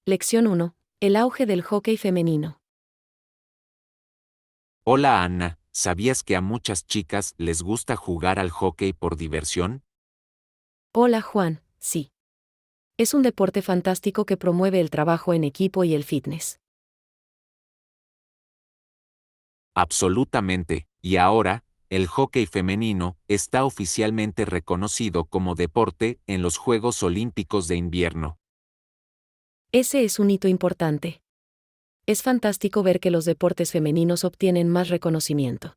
Lección 1. El auge del hockey femenino. Hola Anna, ¿sabías que a muchas chicas les gusta jugar al hockey por diversión? Hola Juan, sí. Es un deporte fantástico que promueve el trabajo en equipo y el fitness. Absolutamente, y ahora, el hockey femenino está oficialmente reconocido como deporte en los Juegos Olímpicos de Invierno. Ese es un hito importante. Es fantástico ver que los deportes femeninos obtienen más reconocimiento.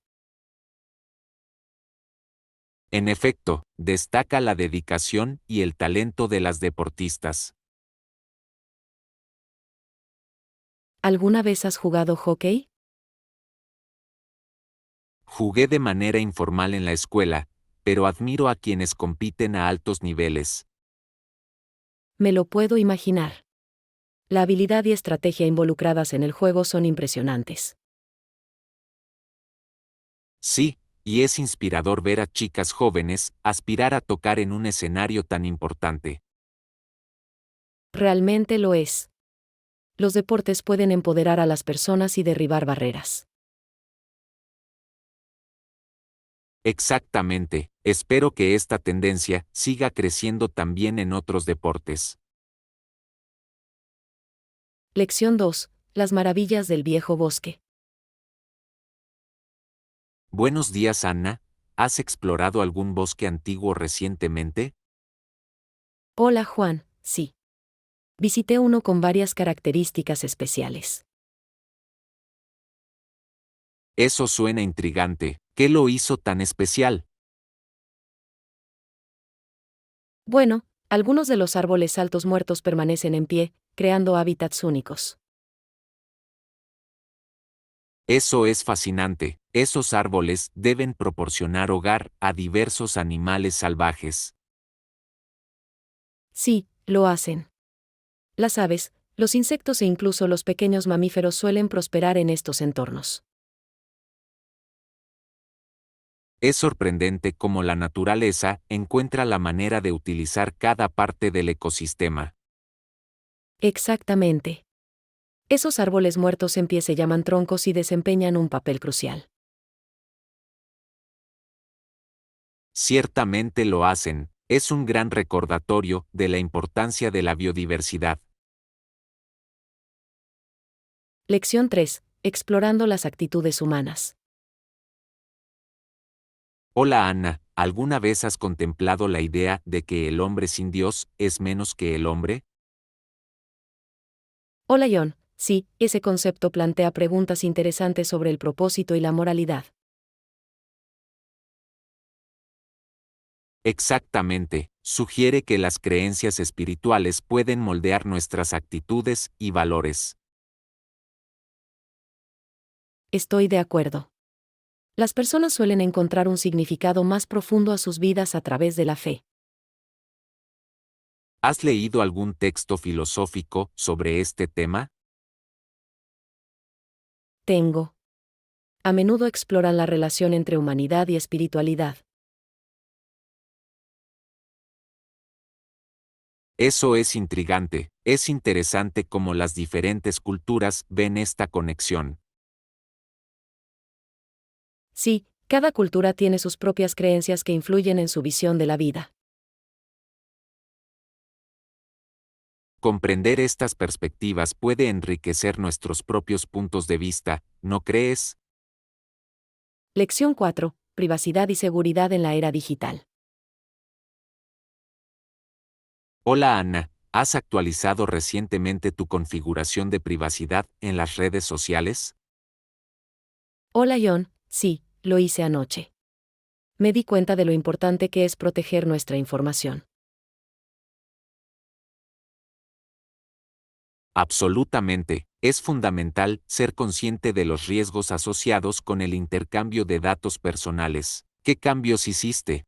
En efecto, destaca la dedicación y el talento de las deportistas. ¿Alguna vez has jugado hockey? Jugué de manera informal en la escuela, pero admiro a quienes compiten a altos niveles. Me lo puedo imaginar. La habilidad y estrategia involucradas en el juego son impresionantes. Sí, y es inspirador ver a chicas jóvenes aspirar a tocar en un escenario tan importante. Realmente lo es. Los deportes pueden empoderar a las personas y derribar barreras. Exactamente, espero que esta tendencia siga creciendo también en otros deportes. Lección 2. Las maravillas del viejo bosque. Buenos días Anna, ¿has explorado algún bosque antiguo recientemente? Hola Juan, sí. Visité uno con varias características especiales. Eso suena intrigante, ¿qué lo hizo tan especial? Bueno, algunos de los árboles altos muertos permanecen en pie, creando hábitats únicos. Eso es fascinante, esos árboles deben proporcionar hogar a diversos animales salvajes. Sí, lo hacen. Las aves, los insectos e incluso los pequeños mamíferos suelen prosperar en estos entornos. Es sorprendente cómo la naturaleza encuentra la manera de utilizar cada parte del ecosistema. Exactamente. Esos árboles muertos en pie se llaman troncos y desempeñan un papel crucial. Ciertamente lo hacen, es un gran recordatorio de la importancia de la biodiversidad. Lección 3. Explorando las actitudes humanas. Hola Ana, ¿alguna vez has contemplado la idea de que el hombre sin Dios es menos que el hombre? Hola John, sí, ese concepto plantea preguntas interesantes sobre el propósito y la moralidad. Exactamente, sugiere que las creencias espirituales pueden moldear nuestras actitudes y valores. Estoy de acuerdo. Las personas suelen encontrar un significado más profundo a sus vidas a través de la fe. ¿Has leído algún texto filosófico sobre este tema? Tengo. A menudo exploran la relación entre humanidad y espiritualidad. Eso es intrigante, es interesante cómo las diferentes culturas ven esta conexión. Sí, cada cultura tiene sus propias creencias que influyen en su visión de la vida. Comprender estas perspectivas puede enriquecer nuestros propios puntos de vista, ¿no crees? Lección 4. Privacidad y seguridad en la era digital. Hola Ana, ¿has actualizado recientemente tu configuración de privacidad en las redes sociales? Hola John, sí, lo hice anoche. Me di cuenta de lo importante que es proteger nuestra información. Absolutamente, es fundamental ser consciente de los riesgos asociados con el intercambio de datos personales. ¿Qué cambios hiciste?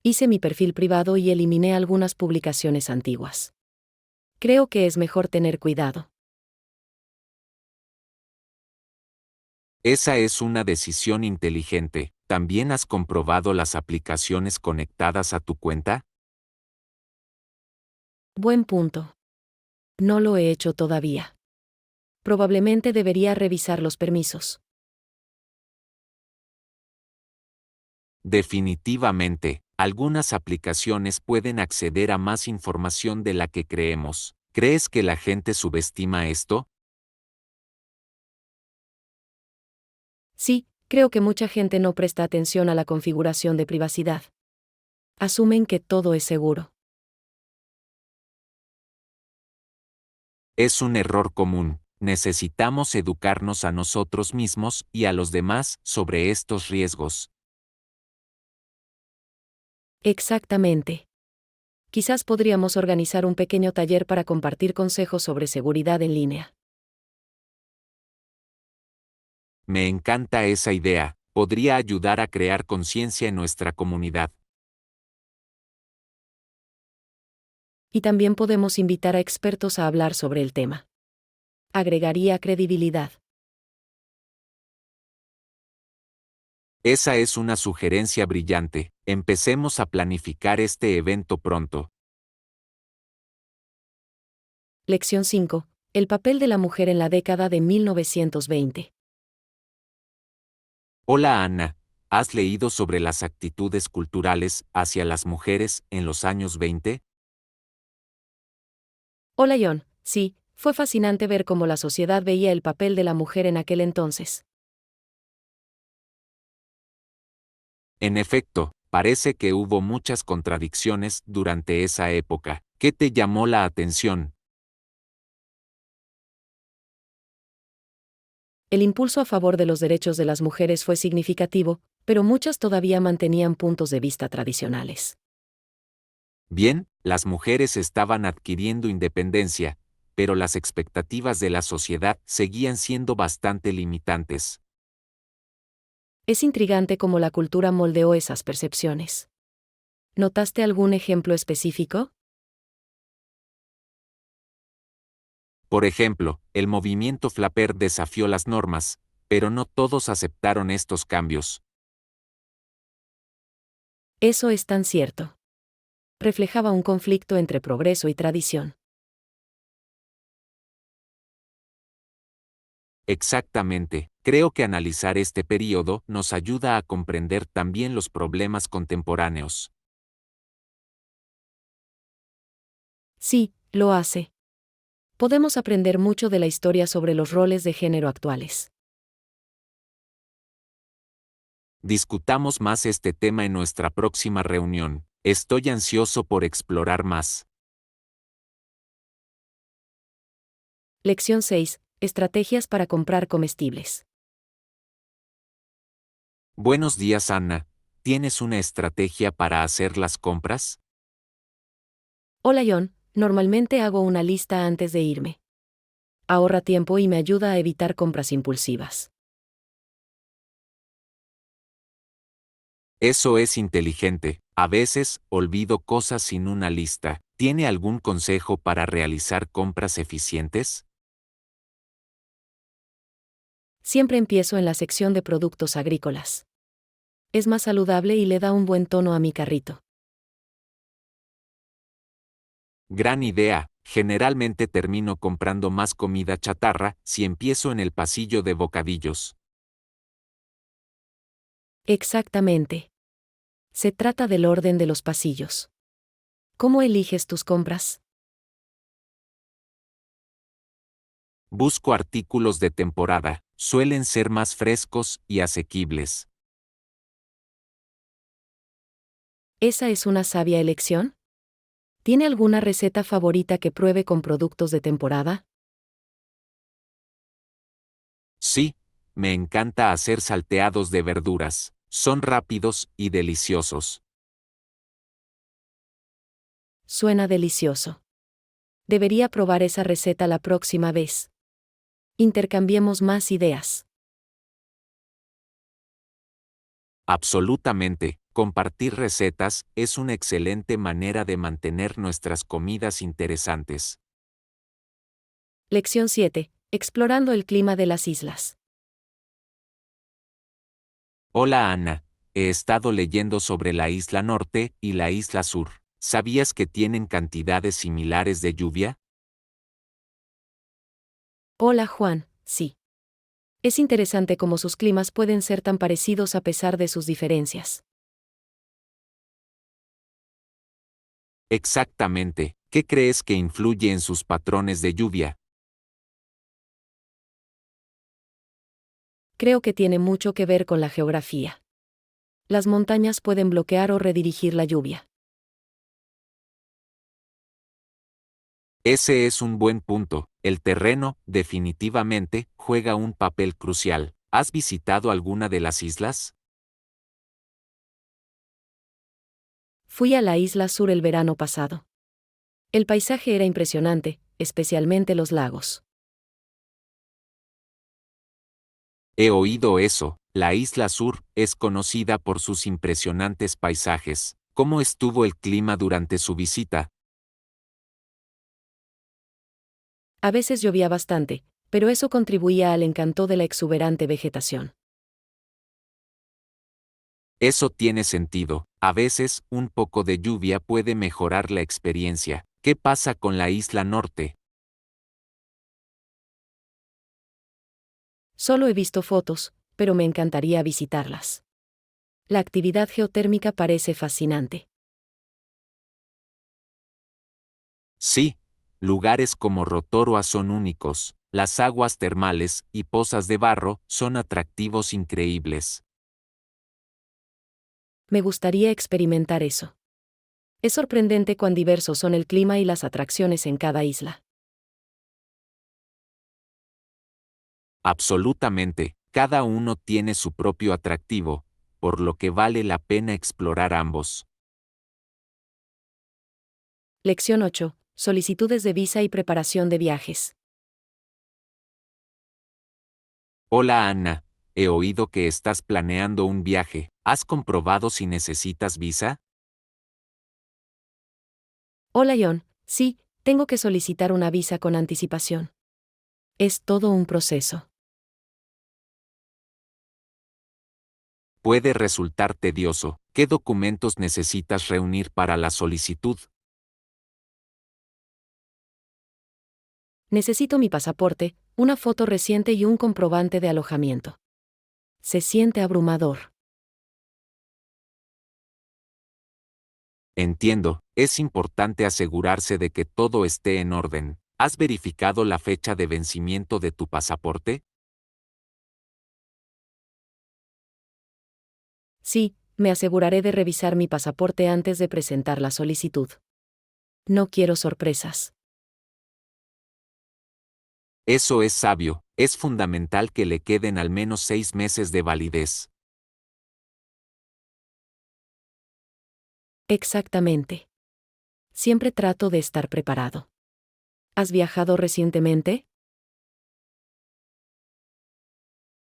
Hice mi perfil privado y eliminé algunas publicaciones antiguas. Creo que es mejor tener cuidado. Esa es una decisión inteligente. ¿También has comprobado las aplicaciones conectadas a tu cuenta? Buen punto. No lo he hecho todavía. Probablemente debería revisar los permisos. Definitivamente, algunas aplicaciones pueden acceder a más información de la que creemos. ¿Crees que la gente subestima esto? Sí, creo que mucha gente no presta atención a la configuración de privacidad. Asumen que todo es seguro. Es un error común. Necesitamos educarnos a nosotros mismos y a los demás sobre estos riesgos. Exactamente. Quizás podríamos organizar un pequeño taller para compartir consejos sobre seguridad en línea. Me encanta esa idea. Podría ayudar a crear conciencia en nuestra comunidad. Y también podemos invitar a expertos a hablar sobre el tema. Agregaría credibilidad. Esa es una sugerencia brillante. Empecemos a planificar este evento pronto. Lección 5. El papel de la mujer en la década de 1920. Hola Ana, ¿has leído sobre las actitudes culturales hacia las mujeres en los años 20? Hola John, sí, fue fascinante ver cómo la sociedad veía el papel de la mujer en aquel entonces. En efecto, parece que hubo muchas contradicciones durante esa época. ¿Qué te llamó la atención? El impulso a favor de los derechos de las mujeres fue significativo, pero muchas todavía mantenían puntos de vista tradicionales. Bien, las mujeres estaban adquiriendo independencia, pero las expectativas de la sociedad seguían siendo bastante limitantes. Es intrigante cómo la cultura moldeó esas percepciones. ¿Notaste algún ejemplo específico? Por ejemplo, el movimiento Flapper desafió las normas, pero no todos aceptaron estos cambios. Eso es tan cierto. Reflejaba un conflicto entre progreso y tradición. Exactamente, creo que analizar este período nos ayuda a comprender también los problemas contemporáneos. Sí, lo hace. Podemos aprender mucho de la historia sobre los roles de género actuales. Discutamos más este tema en nuestra próxima reunión. Estoy ansioso por explorar más. Lección 6. Estrategias para comprar comestibles. Buenos días, Anna. ¿Tienes una estrategia para hacer las compras? Hola John, normalmente hago una lista antes de irme. Ahorra tiempo y me ayuda a evitar compras impulsivas. Eso es inteligente. A veces, olvido cosas sin una lista. ¿Tiene algún consejo para realizar compras eficientes? Siempre empiezo en la sección de productos agrícolas. Es más saludable y le da un buen tono a mi carrito. Gran idea. Generalmente termino comprando más comida chatarra si empiezo en el pasillo de bocadillos. Exactamente. Se trata del orden de los pasillos. ¿Cómo eliges tus compras? Busco artículos de temporada. Suelen ser más frescos y asequibles. ¿Esa es una sabia elección? ¿Tiene alguna receta favorita que pruebe con productos de temporada? Sí, me encanta hacer salteados de verduras. Son rápidos y deliciosos. Suena delicioso. Debería probar esa receta la próxima vez. Intercambiemos más ideas. Absolutamente, compartir recetas es una excelente manera de mantener nuestras comidas interesantes. Lección 7. Explorando el clima de las islas. Hola Ana, he estado leyendo sobre la isla norte y la isla sur. ¿Sabías que tienen cantidades similares de lluvia? Hola Juan, sí. Es interesante cómo sus climas pueden ser tan parecidos a pesar de sus diferencias. Exactamente. ¿Qué crees que influye en sus patrones de lluvia? Creo que tiene mucho que ver con la geografía. Las montañas pueden bloquear o redirigir la lluvia. Ese es un buen punto. El terreno, definitivamente, juega un papel crucial. ¿Has visitado alguna de las islas? Fui a la isla sur el verano pasado. El paisaje era impresionante, especialmente los lagos. He oído eso. La isla sur es conocida por sus impresionantes paisajes. ¿Cómo estuvo el clima durante su visita? A veces llovía bastante, pero eso contribuía al encanto de la exuberante vegetación. Eso tiene sentido. A veces, un poco de lluvia puede mejorar la experiencia. ¿Qué pasa con la isla norte? Solo he visto fotos, pero me encantaría visitarlas. La actividad geotérmica parece fascinante. Sí, lugares como Rotorua son únicos. Las aguas termales y pozas de barro son atractivos increíbles. Me gustaría experimentar eso. Es sorprendente cuán diversos son el clima y las atracciones en cada isla. Absolutamente, cada uno tiene su propio atractivo, por lo que vale la pena explorar ambos. Lección 8. Solicitudes de visa y preparación de viajes. Hola Ana, he oído que estás planeando un viaje. ¿Has comprobado si necesitas visa? Hola John, sí, tengo que solicitar una visa con anticipación. Es todo un proceso. Puede resultar tedioso. ¿Qué documentos necesitas reunir para la solicitud? Necesito mi pasaporte, una foto reciente y un comprobante de alojamiento. Se siente abrumador. Entiendo, es importante asegurarse de que todo esté en orden. ¿Has verificado la fecha de vencimiento de tu pasaporte? Sí, me aseguraré de revisar mi pasaporte antes de presentar la solicitud. No quiero sorpresas. Eso es sabio, es fundamental que le queden al menos 6 meses de validez. Exactamente. Siempre trato de estar preparado. ¿Has viajado recientemente?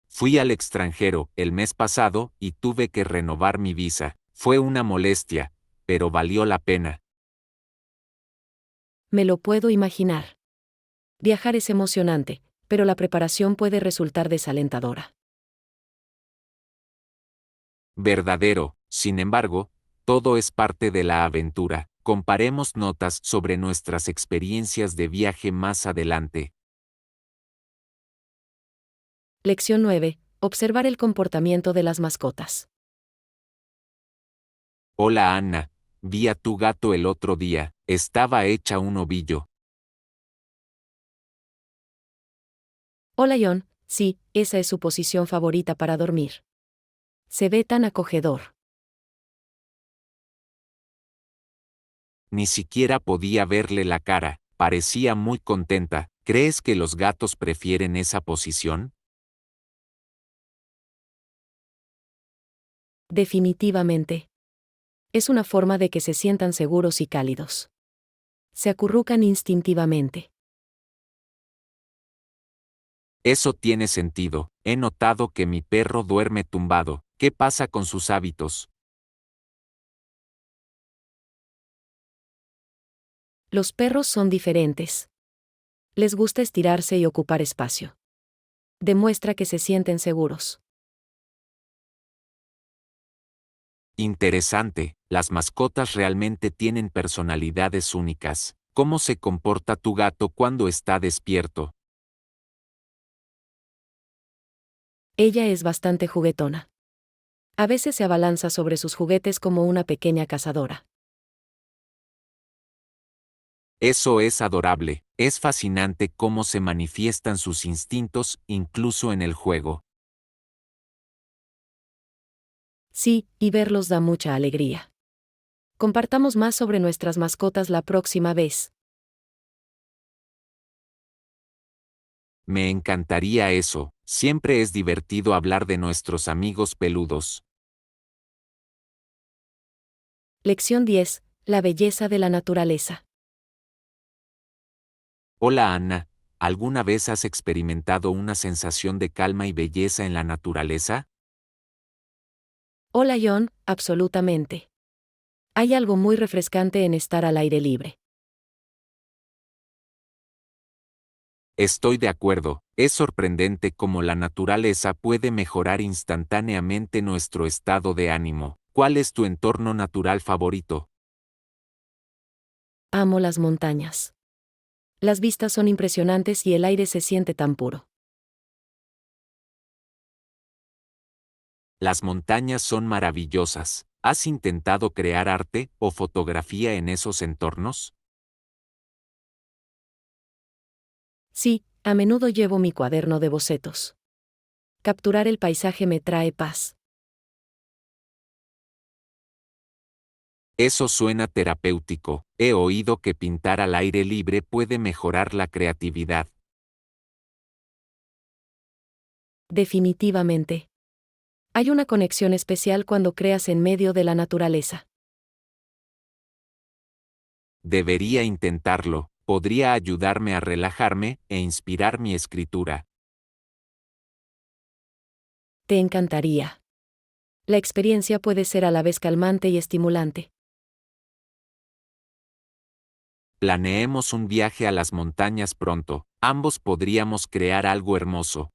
Fui al extranjero el mes pasado y tuve que renovar mi visa. Fue una molestia, pero valió la pena. Me lo puedo imaginar. Viajar es emocionante, pero la preparación puede resultar desalentadora. Verdadero, sin embargo, todo es parte de la aventura. Comparemos notas sobre nuestras experiencias de viaje más adelante. Lección 9. Observar el comportamiento de las mascotas. Hola Anna, vi a tu gato el otro día, estaba hecha un ovillo. Hola John, sí, esa es su posición favorita para dormir. Se ve tan acogedor. Ni siquiera podía verle la cara, parecía muy contenta. ¿Crees que los gatos prefieren esa posición? Definitivamente. Es una forma de que se sientan seguros y cálidos. Se acurrucan instintivamente. Eso tiene sentido. He notado que mi perro duerme tumbado. ¿Qué pasa con sus hábitos? Los perros son diferentes. Les gusta estirarse y ocupar espacio. Demuestra que se sienten seguros. Interesante, las mascotas realmente tienen personalidades únicas. ¿Cómo se comporta tu gato cuando está despierto? Ella es bastante juguetona. A veces se abalanza sobre sus juguetes como una pequeña cazadora. Eso es adorable, es fascinante cómo se manifiestan sus instintos incluso en el juego. Sí, y verlos da mucha alegría. Compartamos más sobre nuestras mascotas la próxima vez. Me encantaría eso, siempre es divertido hablar de nuestros amigos peludos. Lección 10. La belleza de la naturaleza. Hola Ana, ¿alguna vez has experimentado una sensación de calma y belleza en la naturaleza? Hola John, absolutamente. Hay algo muy refrescante en estar al aire libre. Estoy de acuerdo, es sorprendente cómo la naturaleza puede mejorar instantáneamente nuestro estado de ánimo. ¿Cuál es tu entorno natural favorito? Amo las montañas. Las vistas son impresionantes y el aire se siente tan puro. Las montañas son maravillosas. ¿Has intentado crear arte o fotografía en esos entornos? Sí, a menudo llevo mi cuaderno de bocetos. Capturar el paisaje me trae paz. Eso suena terapéutico. He oído que pintar al aire libre puede mejorar la creatividad. Definitivamente. Hay una conexión especial cuando creas en medio de la naturaleza. Debería intentarlo. Podría ayudarme a relajarme e inspirar mi escritura. Te encantaría. La experiencia puede ser a la vez calmante y estimulante. Planeemos un viaje a las montañas pronto. Ambos podríamos crear algo hermoso.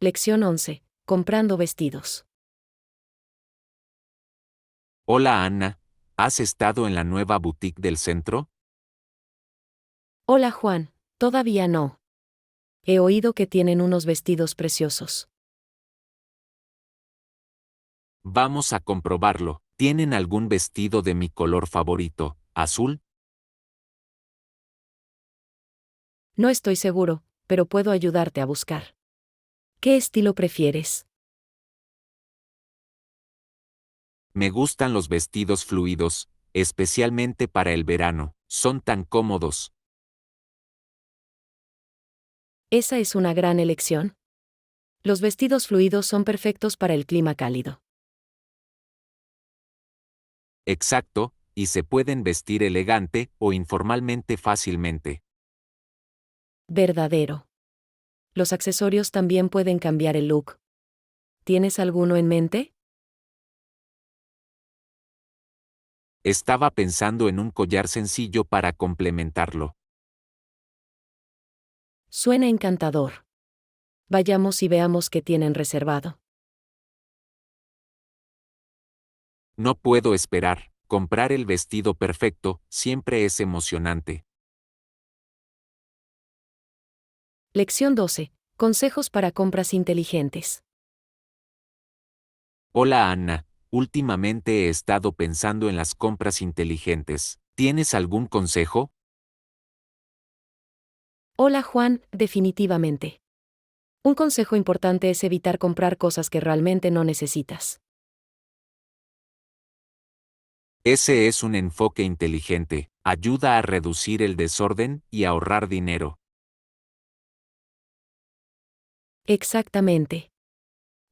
Lección 11. Comprando vestidos. Hola Ana, ¿has estado en la nueva boutique del centro? Hola Juan, todavía no. He oído que tienen unos vestidos preciosos. Vamos a comprobarlo. ¿Tienen algún vestido de mi color favorito, azul? No estoy seguro, pero puedo ayudarte a buscar. ¿Qué estilo prefieres? Me gustan los vestidos fluidos, especialmente para el verano. Son tan cómodos. Esa es una gran elección. Los vestidos fluidos son perfectos para el clima cálido. Exacto, y se pueden vestir elegante o informalmente fácilmente. Verdadero. Los accesorios también pueden cambiar el look. ¿Tienes alguno en mente? Estaba pensando en un collar sencillo para complementarlo. Suena encantador. Vayamos y veamos qué tienen reservado. No puedo esperar. Comprar el vestido perfecto siempre es emocionante. Lección 12. Consejos para compras inteligentes. Hola Ana, últimamente he estado pensando en las compras inteligentes. ¿Tienes algún consejo? Hola Juan, definitivamente. Un consejo importante es evitar comprar cosas que realmente no necesitas. Ese es un enfoque inteligente. Ayuda a reducir el desorden y ahorrar dinero. Exactamente.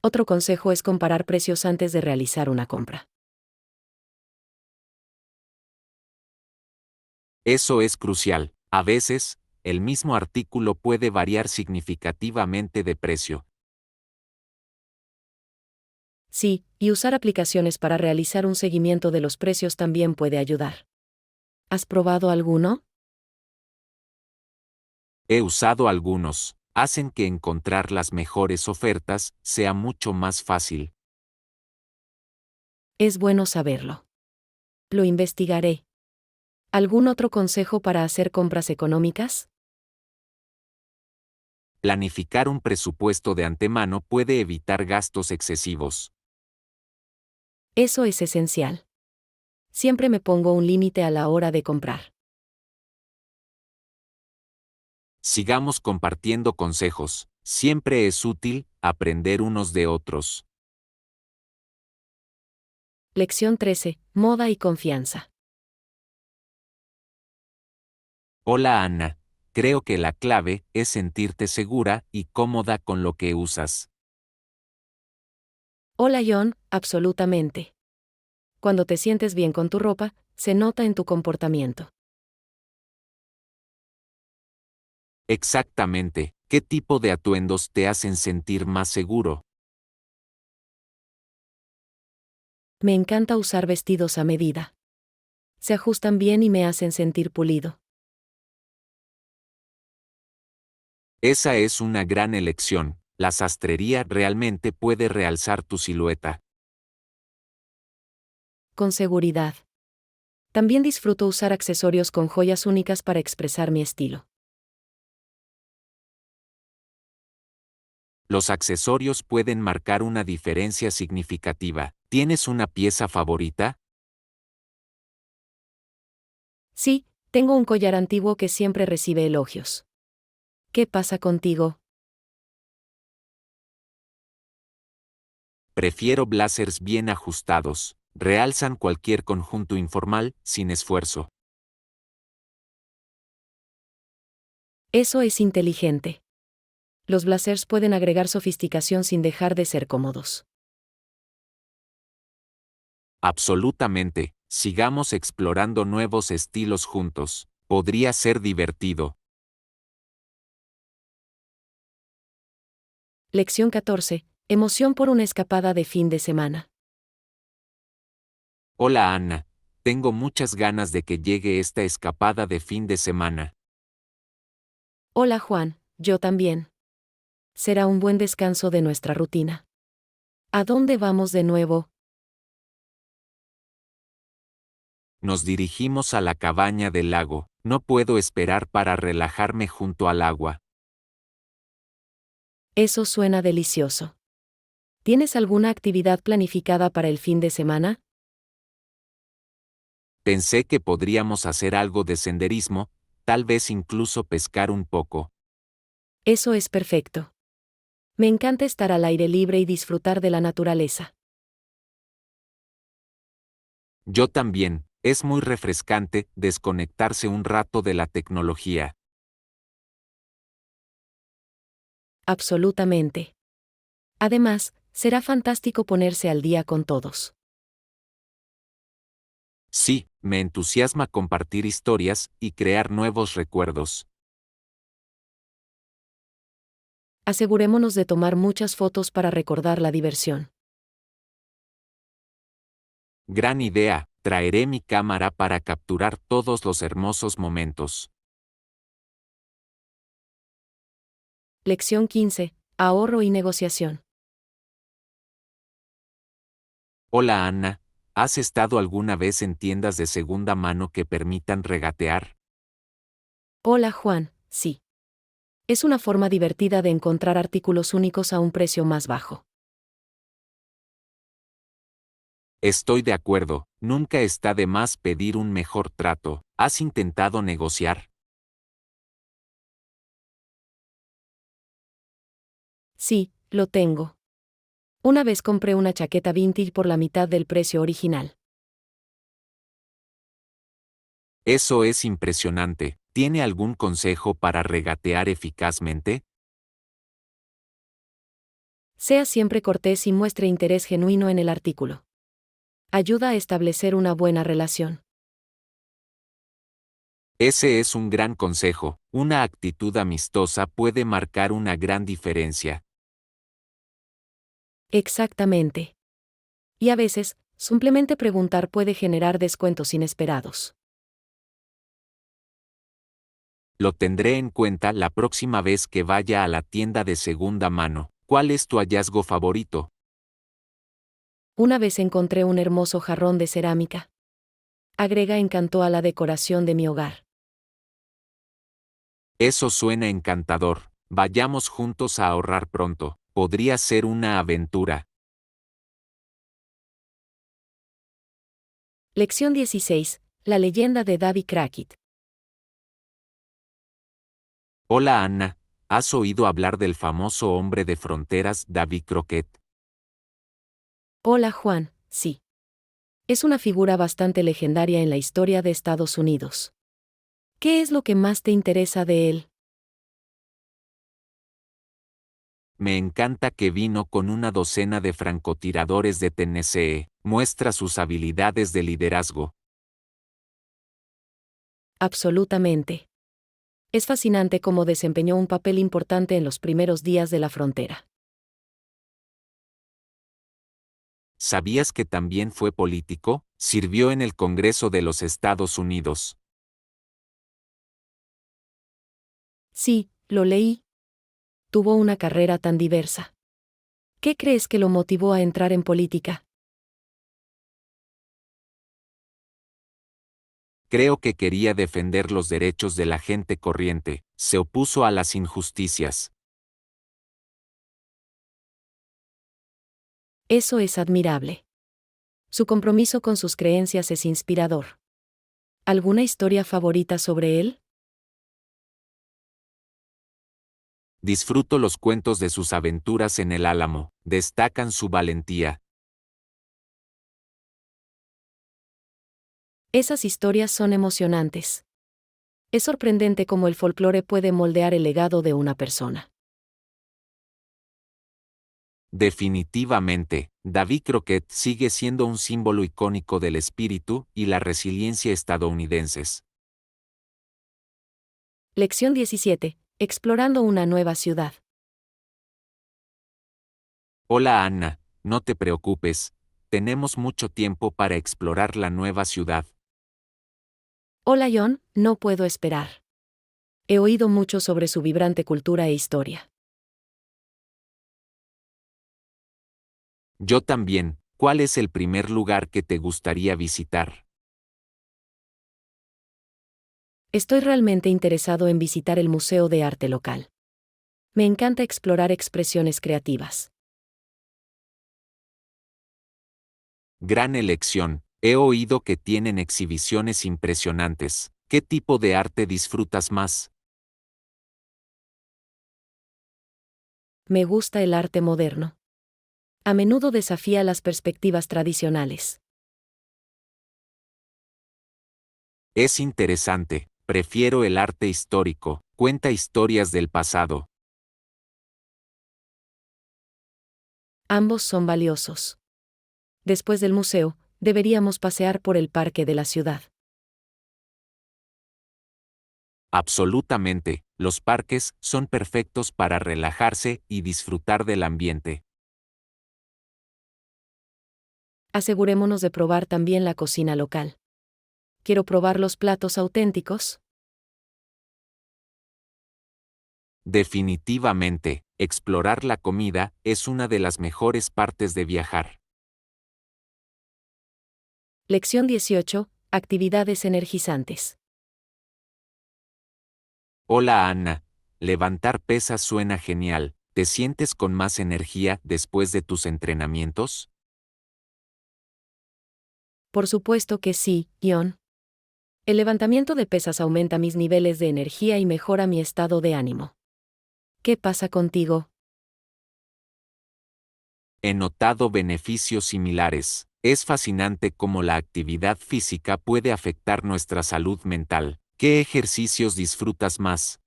Otro consejo es comparar precios antes de realizar una compra. Eso es crucial. A veces, el mismo artículo puede variar significativamente de precio. Sí, y usar aplicaciones para realizar un seguimiento de los precios también puede ayudar. ¿Has probado alguno? He usado algunos. Hacen que encontrar las mejores ofertas sea mucho más fácil. Es bueno saberlo. Lo investigaré. ¿Algún otro consejo para hacer compras económicas? Planificar un presupuesto de antemano puede evitar gastos excesivos. Eso es esencial. Siempre me pongo un límite a la hora de comprar. Sigamos compartiendo consejos. Siempre es útil aprender unos de otros. Lección 13. Moda y confianza. Hola Ana. Creo que la clave es sentirte segura y cómoda con lo que usas. Hola John, absolutamente. Cuando te sientes bien con tu ropa, se nota en tu comportamiento. Exactamente. ¿Qué tipo de atuendos te hacen sentir más seguro? Me encanta usar vestidos a medida. Se ajustan bien y me hacen sentir pulido. Esa es una gran elección. La sastrería realmente puede realzar tu silueta. Con seguridad. También disfruto usar accesorios con joyas únicas para expresar mi estilo. Los accesorios pueden marcar una diferencia significativa. ¿Tienes una pieza favorita? Sí, tengo un collar antiguo que siempre recibe elogios. ¿Qué pasa contigo? Prefiero blazers bien ajustados. Realzan cualquier conjunto informal, sin esfuerzo. Eso es inteligente. Los blazers pueden agregar sofisticación sin dejar de ser cómodos. Absolutamente. Sigamos explorando nuevos estilos juntos. Podría ser divertido. Lección 14. Emoción por una escapada de fin de semana. Hola Ana. Tengo muchas ganas de que llegue esta escapada de fin de semana. Hola Juan, yo también. Será un buen descanso de nuestra rutina. ¿A dónde vamos de nuevo? Nos dirigimos a la cabaña del lago. No puedo esperar para relajarme junto al agua. Eso suena delicioso. ¿Tienes alguna actividad planificada para el fin de semana? Pensé que podríamos hacer algo de senderismo, tal vez incluso pescar un poco. Eso es perfecto. Me encanta estar al aire libre y disfrutar de la naturaleza. Yo también. Es muy refrescante desconectarse un rato de la tecnología. Absolutamente. Además, será fantástico ponerse al día con todos. Sí, me entusiasma compartir historias y crear nuevos recuerdos. Asegurémonos de tomar muchas fotos para recordar la diversión. Gran idea, traeré mi cámara para capturar todos los hermosos momentos. Lección 15. Ahorro y negociación. Hola Ana, ¿has estado alguna vez en tiendas de segunda mano que permitan regatear? Hola Juan, sí. Es una forma divertida de encontrar artículos únicos a un precio más bajo. Estoy de acuerdo, nunca está de más pedir un mejor trato. ¿Has intentado negociar? Sí, lo tengo. Una vez compré una chaqueta vintage por la mitad del precio original. Eso es impresionante. ¿Tiene algún consejo para regatear eficazmente? Sea siempre cortés y muestre interés genuino en el artículo. Ayuda a establecer una buena relación. Ese es un gran consejo. Una actitud amistosa puede marcar una gran diferencia. Exactamente. Y a veces, simplemente preguntar puede generar descuentos inesperados. Lo tendré en cuenta la próxima vez que vaya a la tienda de segunda mano. ¿Cuál es tu hallazgo favorito? Una vez encontré un hermoso jarrón de cerámica. Agrega encantó a la decoración de mi hogar. Eso suena encantador. Vayamos juntos a ahorrar pronto. Podría ser una aventura. Lección 16. La leyenda de Davy Crockett. Hola Anna, ¿has oído hablar del famoso hombre de fronteras Davy Crockett? Hola Juan, sí. Es una figura bastante legendaria en la historia de Estados Unidos. ¿Qué es lo que más te interesa de él? Me encanta que vino con una docena de francotiradores de Tennessee. Muestra sus habilidades de liderazgo. Absolutamente. Es fascinante cómo desempeñó un papel importante en los primeros días de la frontera. ¿Sabías que también fue político? Sirvió en el Congreso de los Estados Unidos. Sí, lo leí. Tuvo una carrera tan diversa. ¿Qué crees que lo motivó a entrar en política? Creo que quería defender los derechos de la gente corriente. Se opuso a las injusticias. Eso es admirable. Su compromiso con sus creencias es inspirador. ¿Alguna historia favorita sobre él? Disfruto los cuentos de sus aventuras en el Álamo. Destacan su valentía. Esas historias son emocionantes. Es sorprendente cómo el folclore puede moldear el legado de una persona. Definitivamente, Davy Crockett sigue siendo un símbolo icónico del espíritu y la resiliencia estadounidenses. Lección 17. Explorando una nueva ciudad. Hola Anna, no te preocupes, tenemos mucho tiempo para explorar la nueva ciudad. Hola John, no puedo esperar. He oído mucho sobre su vibrante cultura e historia. Yo también, ¿cuál es el primer lugar que te gustaría visitar? Estoy realmente interesado en visitar el Museo de Arte local. Me encanta explorar expresiones creativas. Gran elección, he oído que tienen exhibiciones impresionantes. ¿Qué tipo de arte disfrutas más? Me gusta el arte moderno. A menudo desafía las perspectivas tradicionales. Es interesante, prefiero el arte histórico, cuenta historias del pasado. Ambos son valiosos. Después del museo, deberíamos pasear por el parque de la ciudad. Absolutamente, los parques son perfectos para relajarse y disfrutar del ambiente. Asegurémonos de probar también la cocina local. Quiero probar los platos auténticos. Definitivamente, explorar la comida es una de las mejores partes de viajar. Lección 18. Actividades energizantes. Hola Anna, levantar pesas suena genial. ¿Te sientes con más energía después de tus entrenamientos? Por supuesto que sí, John. El levantamiento de pesas aumenta mis niveles de energía y mejora mi estado de ánimo. ¿Qué pasa contigo? He notado beneficios similares. Es fascinante cómo la actividad física puede afectar nuestra salud mental. ¿Qué ejercicios disfrutas más?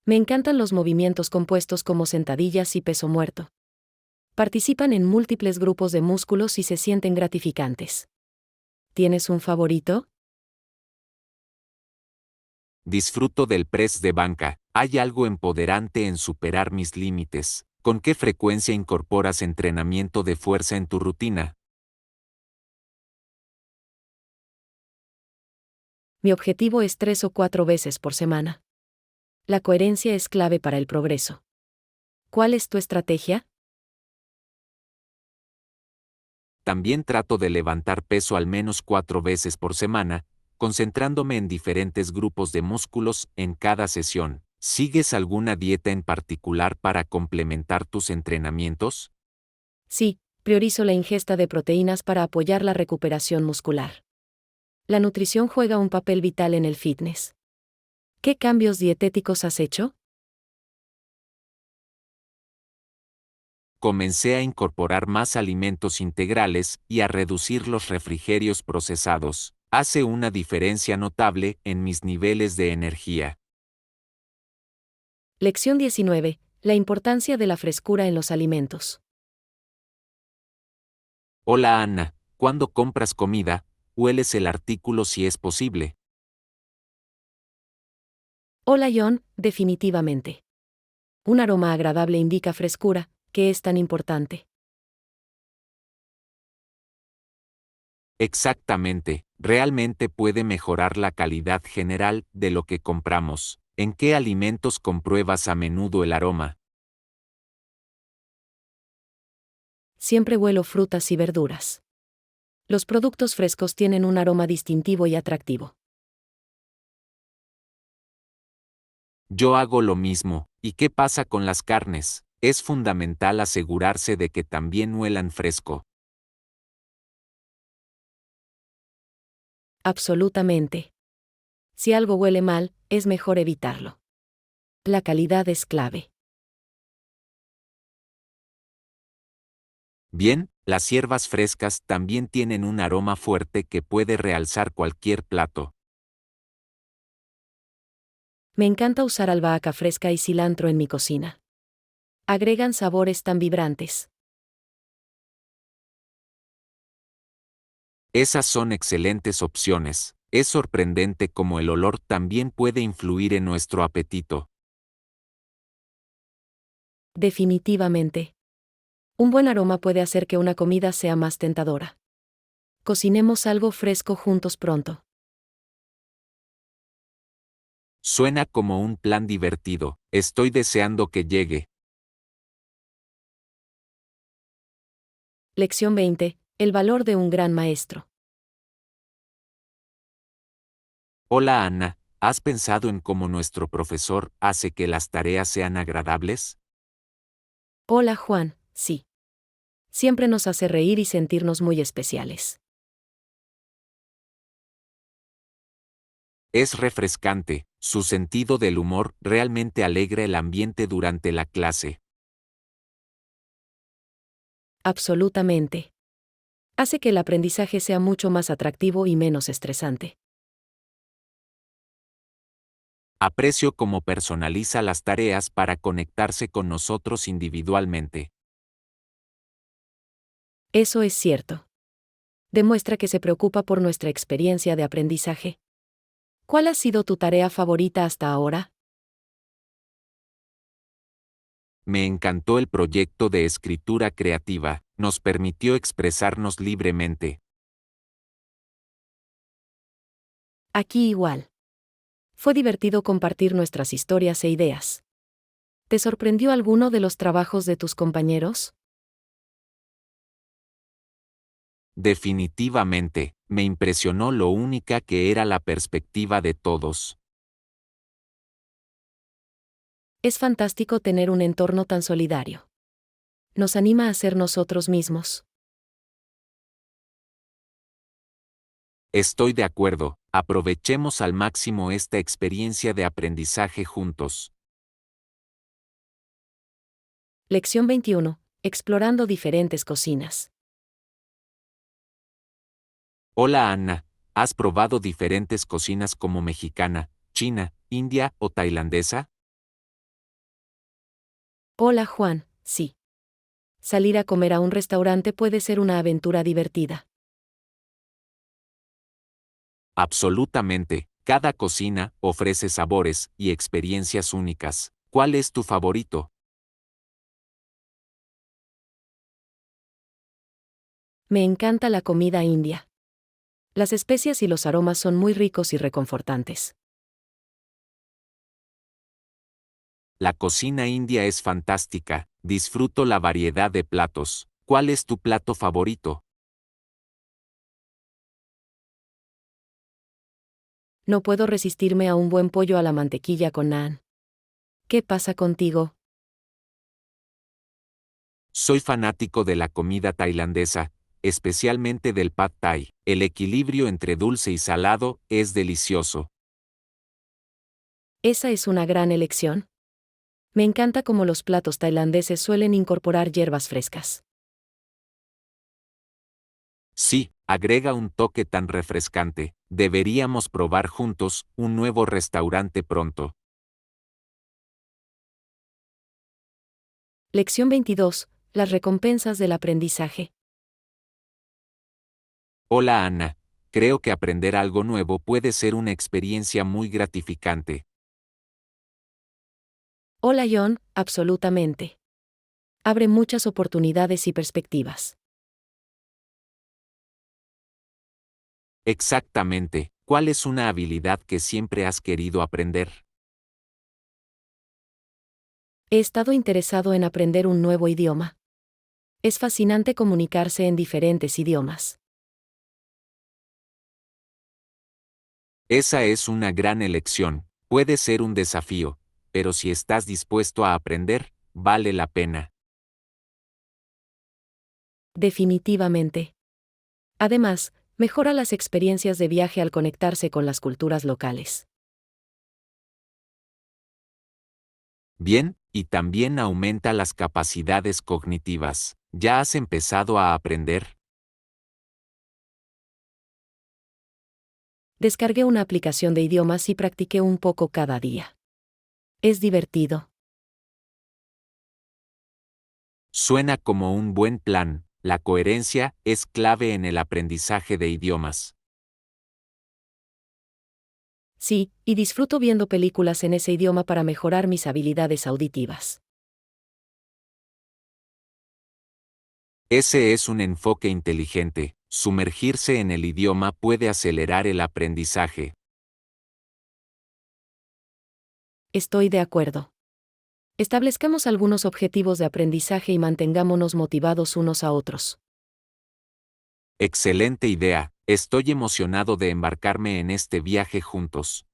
Me encantan los movimientos compuestos como sentadillas y peso muerto. Participan en múltiples grupos de músculos y se sienten gratificantes. ¿Tienes un favorito? Disfruto del press de banca. Hay algo empoderante en superar mis límites. ¿Con qué frecuencia incorporas entrenamiento de fuerza en tu rutina? Mi objetivo es 3 o 4 veces por semana. La coherencia es clave para el progreso. ¿Cuál es tu estrategia? También trato de levantar peso al menos 4 veces por semana, concentrándome en diferentes grupos de músculos en cada sesión. ¿Sigues alguna dieta en particular para complementar tus entrenamientos? Sí, priorizo la ingesta de proteínas para apoyar la recuperación muscular. La nutrición juega un papel vital en el fitness. ¿Qué cambios dietéticos has hecho? Comencé a incorporar más alimentos integrales y a reducir los refrigerios procesados. Hace una diferencia notable en mis niveles de energía. Lección 19. La importancia de la frescura en los alimentos. Hola Ana, cuando compras comida, hueles el artículo si es posible. Hola John, definitivamente. Un aroma agradable indica frescura, que es tan importante. Exactamente, realmente puede mejorar la calidad general de lo que compramos. ¿En qué alimentos compruebas a menudo el aroma? Siempre huelo frutas y verduras. Los productos frescos tienen un aroma distintivo y atractivo. Yo hago lo mismo. ¿Y qué pasa con las carnes? Es fundamental asegurarse de que también huelan fresco. Absolutamente. Si algo huele mal, es mejor evitarlo. La calidad es clave. Bien, las hierbas frescas también tienen un aroma fuerte que puede realzar cualquier plato. Me encanta usar albahaca fresca y cilantro en mi cocina. Agregan sabores tan vibrantes. Esas son excelentes opciones. Es sorprendente cómo el olor también puede influir en nuestro apetito. Definitivamente. Un buen aroma puede hacer que una comida sea más tentadora. Cocinemos algo fresco juntos pronto. Suena como un plan divertido. Estoy deseando que llegue. Lección 20. El valor de un gran maestro. Hola Ana, ¿has pensado en cómo nuestro profesor hace que las tareas sean agradables? Hola Juan, sí. Siempre nos hace reír y sentirnos muy especiales. Es refrescante, su sentido del humor realmente alegra el ambiente durante la clase. Absolutamente. Hace que el aprendizaje sea mucho más atractivo y menos estresante. Aprecio cómo personaliza las tareas para conectarse con nosotros individualmente. Eso es cierto. Demuestra que se preocupa por nuestra experiencia de aprendizaje. ¿Cuál ha sido tu tarea favorita hasta ahora? Me encantó el proyecto de escritura creativa, nos permitió expresarnos libremente. Aquí igual. Fue divertido compartir nuestras historias e ideas. ¿Te sorprendió alguno de los trabajos de tus compañeros? Definitivamente, me impresionó lo única que era la perspectiva de todos. Es fantástico tener un entorno tan solidario. Nos anima a ser nosotros mismos. Estoy de acuerdo, aprovechemos al máximo esta experiencia de aprendizaje juntos. Lección 21. Explorando diferentes cocinas. Hola Ana, ¿has probado diferentes cocinas como mexicana, china, india o tailandesa? Hola Juan, sí. Salir a comer a un restaurante puede ser una aventura divertida. Absolutamente, cada cocina ofrece sabores y experiencias únicas. ¿Cuál es tu favorito? Me encanta la comida india. Las especias y los aromas son muy ricos y reconfortantes. La cocina india es fantástica, disfruto la variedad de platos. ¿Cuál es tu plato favorito? No puedo resistirme a un buen pollo a la mantequilla con naan. ¿Qué pasa contigo? Soy fanático de la comida tailandesa, especialmente del pad thai. El equilibrio entre dulce y salado es delicioso. Esa es una gran elección. Me encanta cómo los platos tailandeses suelen incorporar hierbas frescas. Sí, agrega un toque tan refrescante. Deberíamos probar juntos un nuevo restaurante pronto. Lección 22. Las recompensas del aprendizaje. Hola Ana, creo que aprender algo nuevo puede ser una experiencia muy gratificante. Hola John, absolutamente. Abre muchas oportunidades y perspectivas. Exactamente, ¿cuál es una habilidad que siempre has querido aprender? He estado interesado en aprender un nuevo idioma. Es fascinante comunicarse en diferentes idiomas. Esa es una gran elección, puede ser un desafío, pero si estás dispuesto a aprender, vale la pena. Definitivamente. Además, mejora las experiencias de viaje al conectarse con las culturas locales. Bien, y también aumenta las capacidades cognitivas. ¿Ya has empezado a aprender? Descargué una aplicación de idiomas y practiqué un poco cada día. Es divertido. Suena como un buen plan. La coherencia es clave en el aprendizaje de idiomas. Sí, y disfruto viendo películas en ese idioma para mejorar mis habilidades auditivas. Ese es un enfoque inteligente. Sumergirse en el idioma puede acelerar el aprendizaje. Estoy de acuerdo. Establezcamos algunos objetivos de aprendizaje y mantengámonos motivados unos a otros. Excelente idea. Estoy emocionado de embarcarme en este viaje juntos.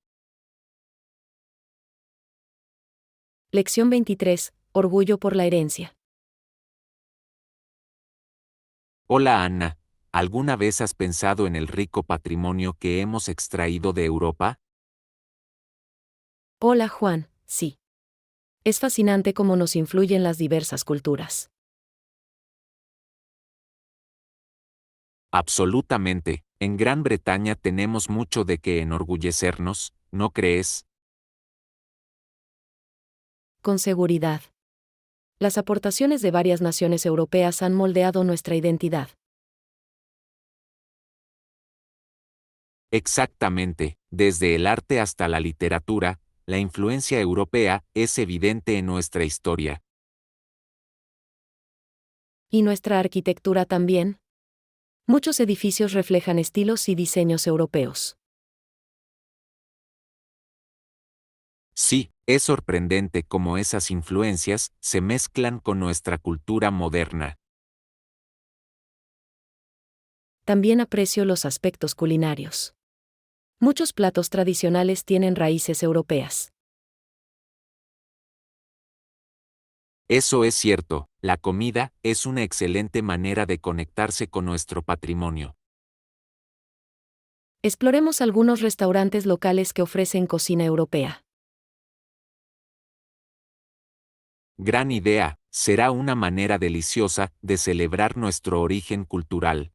Lección 23. Orgullo por la herencia. Hola Ana, ¿alguna vez has pensado en el rico patrimonio que hemos extraído de Europa? Hola Juan, sí. Es fascinante cómo nos influyen las diversas culturas. Absolutamente. En Gran Bretaña tenemos mucho de qué enorgullecernos, ¿no crees? Con seguridad. Las aportaciones de varias naciones europeas han moldeado nuestra identidad. Exactamente, desde el arte hasta la literatura, la influencia europea es evidente en nuestra historia. ¿Y nuestra arquitectura también? Muchos edificios reflejan estilos y diseños europeos. Sí, es sorprendente cómo esas influencias se mezclan con nuestra cultura moderna. También aprecio los aspectos culinarios. Muchos platos tradicionales tienen raíces europeas. Eso es cierto, la comida es una excelente manera de conectarse con nuestro patrimonio. Exploremos algunos restaurantes locales que ofrecen cocina europea. Gran idea, será una manera deliciosa de celebrar nuestro origen cultural.